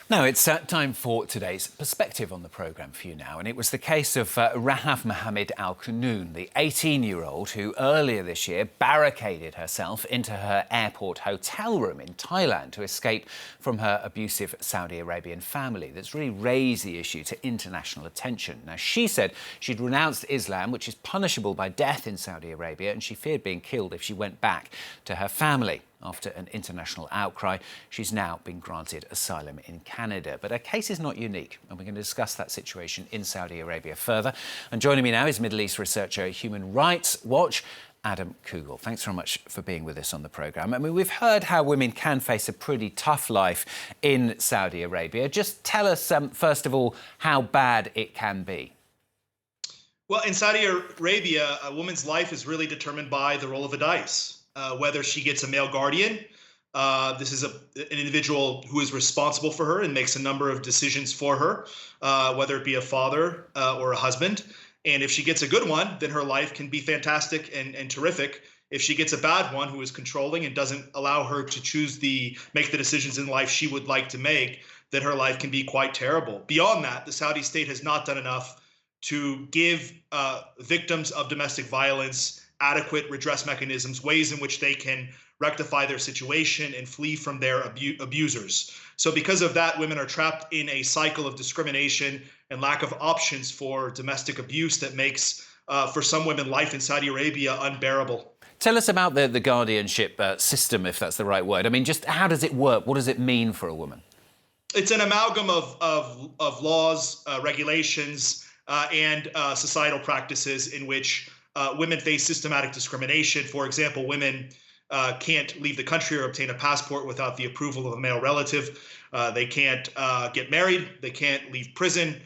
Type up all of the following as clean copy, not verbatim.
Now, it's time for today's perspective on the programme for you now. And it was the case of Rahaf Mohammed al-Qunun, the 18-year-old who earlier this year barricaded herself into her airport hotel room in Thailand to escape from her abusive Saudi Arabian family. That's really raised the issue to international attention. Now, she said she'd renounced Islam, which is punishable by death in Saudi Arabia, and she feared being killed if she went back to her family. After an international outcry, she's now been granted asylum in Canada. But her case is not unique, and we're going to discuss that situation in Saudi Arabia further. And joining me now is Middle East researcher, Human Rights Watch, Adam Coogle. Thanks very much for being with us on the programme. I mean, we've heard how women can face a pretty tough life in Saudi Arabia. Just tell us, first of all, how bad it can be. Well, in Saudi Arabia, a woman's life is really determined by the roll of the dice. Whether she gets a male guardian, this is an individual who is responsible for her and makes a number of decisions for her, whether it be a father or a husband. And if she gets a good one, then her life can be fantastic and terrific. If she gets a bad one who is controlling and doesn't allow her to make the decisions in life she would like to make, then her life can be quite terrible. Beyond that, the Saudi state has not done enough to give victims of domestic violence adequate redress mechanisms, ways in which they can rectify their situation and flee from their abusers. So because of that, women are trapped in a cycle of discrimination and lack of options for domestic abuse that makes, for some women, life in Saudi Arabia unbearable. Tell us about the guardianship system, if that's the right word. I mean, just how does it work? What does it mean for a woman? It's an amalgam of laws, regulations, and societal practices in which women face systematic discrimination. For example, women can't leave the country or obtain a passport without the approval of a male relative. They can't get married. They can't leave prison.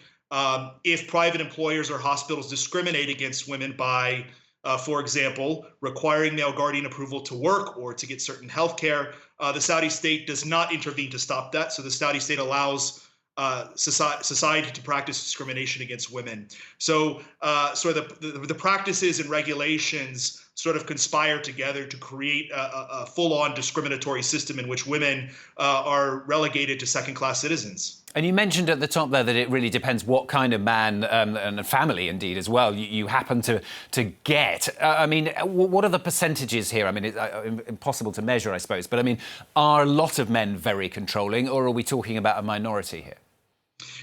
If private employers or hospitals discriminate against women by, for example, requiring male guardian approval to work or to get certain health care, the Saudi state does not intervene to stop that. So the Saudi state allows society to practice discrimination against women. So the practices and regulations sort of conspire together to create a full-on discriminatory system in which women are relegated to second-class citizens. And you mentioned at the top there that it really depends what kind of man and family, indeed, as well, you happen to get. I mean, what are the percentages here? I mean, it's impossible to measure, I suppose. But, I mean, are a lot of men very controlling, or are we talking about a minority here?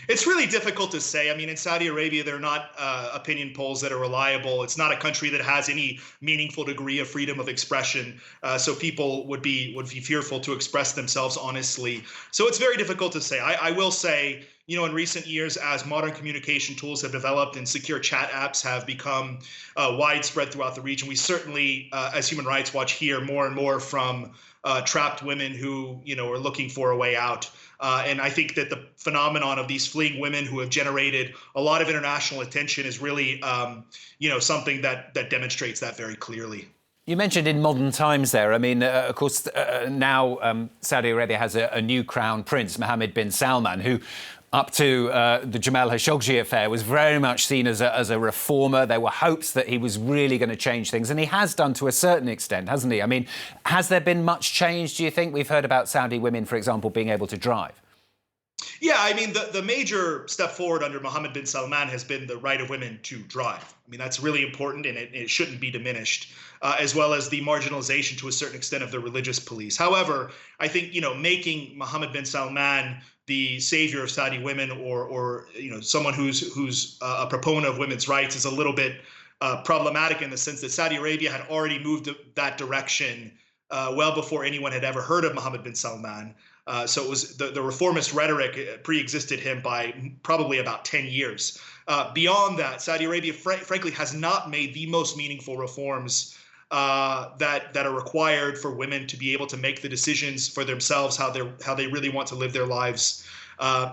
It's really difficult to say. I mean, in Saudi Arabia, there are not opinion polls that are reliable. It's not a country that has any meaningful degree of freedom of expression. So people would be fearful to express themselves honestly. So it's very difficult to say. I will say, you know, in recent years, as modern communication tools have developed and secure chat apps have become widespread throughout the region, we certainly, as Human Rights Watch, hear more and more from trapped women who, you know, are looking for a way out. And I think that the phenomenon of these fleeing women who have generated a lot of international attention is really, you know, something that demonstrates that very clearly. You mentioned in modern times there. I mean, of course, now Saudi Arabia has a new crown prince, Mohammed bin Salman, who, up to the Jamal Khashoggi affair, was very much seen as a reformer. There were hopes that he was really going to change things, and he has done to a certain extent, hasn't he? I mean, has there been much change, do you think? We've heard about Saudi women, for example, being able to drive. Yeah, I mean, the major step forward under Mohammed bin Salman has been the right of women to drive. I mean, that's really important, and it shouldn't be diminished, as well as the marginalization to a certain extent of the religious police. However, I think, you know, making Mohammed bin Salman the savior of Saudi women, or you know, someone who's a proponent of women's rights, is a little bit problematic in the sense that Saudi Arabia had already moved that direction well before anyone had ever heard of Mohammed bin Salman. So it was the reformist rhetoric pre-existed him by probably about 10 years. Beyond that, Saudi Arabia, frankly, has not made the most meaningful reforms that are required for women to be able to make the decisions for themselves, how they really want to live their lives.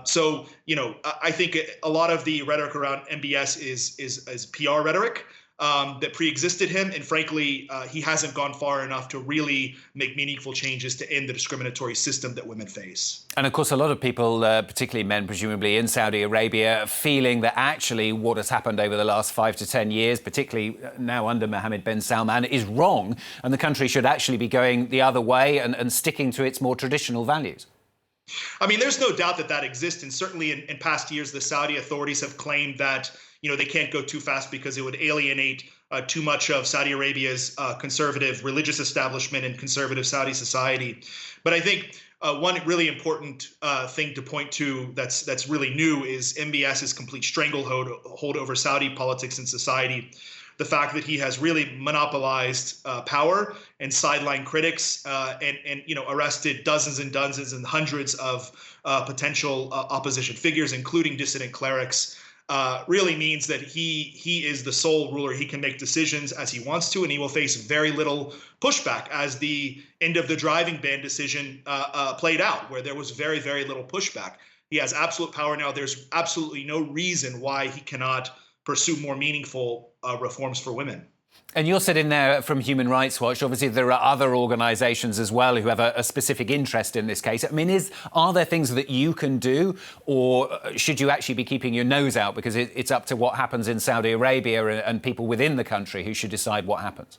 So, you know, I think a lot of the rhetoric around MBS is PR rhetoric that pre-existed him, and frankly, he hasn't gone far enough to really make meaningful changes to end the discriminatory system that women face. And of course, a lot of people, particularly men, presumably in Saudi Arabia, feeling that actually what has happened over the last 5 to 10 years, particularly now under Mohammed bin Salman, is wrong, and the country should actually be going the other way and sticking to its more traditional values. I mean, there's no doubt that that exists, and certainly in past years, the Saudi authorities have claimed that they can't go too fast because it would alienate too much of Saudi Arabia's conservative religious establishment and conservative Saudi society. But I think one really important thing to point to that's really new is MBS's complete stranglehold over Saudi politics and society. The fact that he has really monopolized power and sidelined critics and arrested dozens and dozens and hundreds of potential opposition figures, including dissident clerics, really means that he is the sole ruler. He can make decisions as he wants to, and he will face very little pushback, as the end of the driving ban decision played out, where there was very, very little pushback. He has absolute power now. There's absolutely no reason why he cannot pursue more meaningful reforms for women. And you're sitting there from Human Rights Watch. Obviously, there are other organisations as well who have a specific interest in this case. I mean, are there things that you can do, or should you actually be keeping your nose out because it's up to what happens in Saudi Arabia and people within the country who should decide what happens?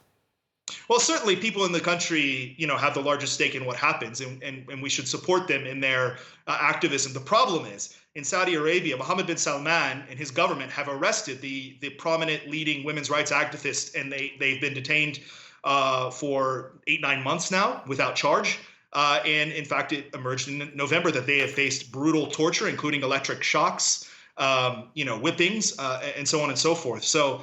Well, certainly people in the country, have the largest stake in what happens, and we should support them in their activism. The problem is, in Saudi Arabia, Mohammed bin Salman and his government have arrested the prominent leading women's rights activists, and they've been detained for 8-9 months now without charge. And in fact, it emerged in November that they have faced brutal torture, including electric shocks, whippings, and so on and so forth. So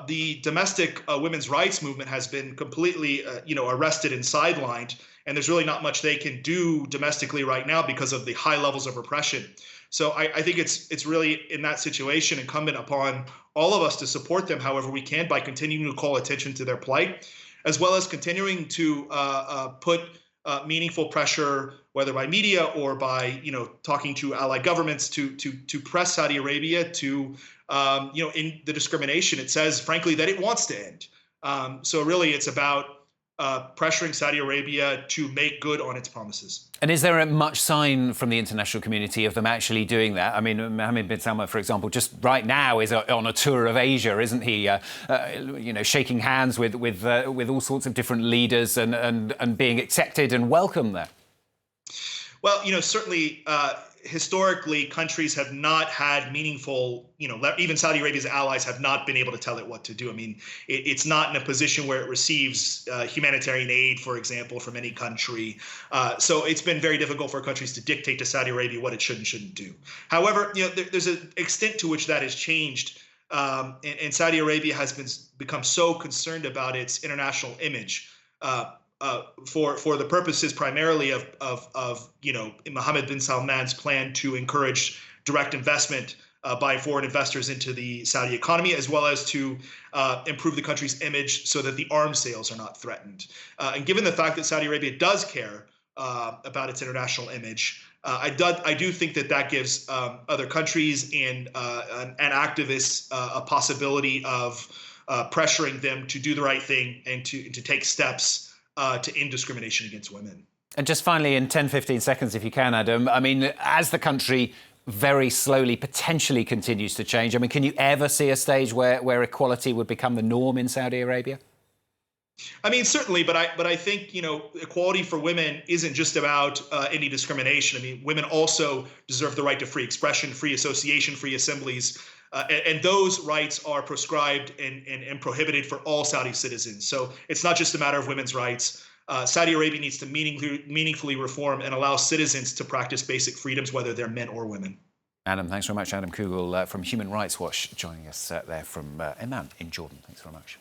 the domestic women's rights movement has been completely, arrested and sidelined, and there's really not much they can do domestically right now because of the high levels of repression. So I think it's really, in that situation, incumbent upon all of us to support them however we can by continuing to call attention to their plight, as well as continuing to put meaningful pressure, whether by media or by talking to allied governments, to press Saudi Arabia to in the discrimination. It says, frankly, that it wants to end. So really, it's about pressuring Saudi Arabia to make good on its promises. And is there much sign from the international community of them actually doing that? I mean, Mohammed bin Salman, for example, just right now is on a tour of Asia, isn't he? Shaking hands with all sorts of different leaders and being accepted and welcomed there. Well, certainly historically, countries have not had meaningful, even Saudi Arabia's allies have not been able to tell it what to do. I mean, it's not in a position where it receives humanitarian aid, for example, from any country. So it's been very difficult for countries to dictate to Saudi Arabia what it should and shouldn't do. However, there's an extent to which that has changed. And Saudi Arabia has become so concerned about its international image. For the purposes primarily of Mohammed bin Salman's plan to encourage direct investment by foreign investors into the Saudi economy, as well as to improve the country's image so that the arms sales are not threatened. And given the fact that Saudi Arabia does care about its international image, I do think that gives other countries and activists a possibility of pressuring them to do the right thing and to take steps to end discrimination against women. And just finally, in 10, 15 seconds, if you can, Adam, I mean, as the country very slowly potentially continues to change, I mean, can you ever see a stage where equality would become the norm in Saudi Arabia? I mean, certainly, but I think, equality for women isn't just about any discrimination. I mean, women also deserve the right to free expression, free association, free assemblies. And those rights are prescribed and prohibited for all Saudi citizens. So it's not just a matter of women's rights. Saudi Arabia needs to meaningfully reform and allow citizens to practice basic freedoms, whether they're men or women. Adam, thanks very much. Adam Coogle from Human Rights Watch joining us there from Amman in Jordan. Thanks very much.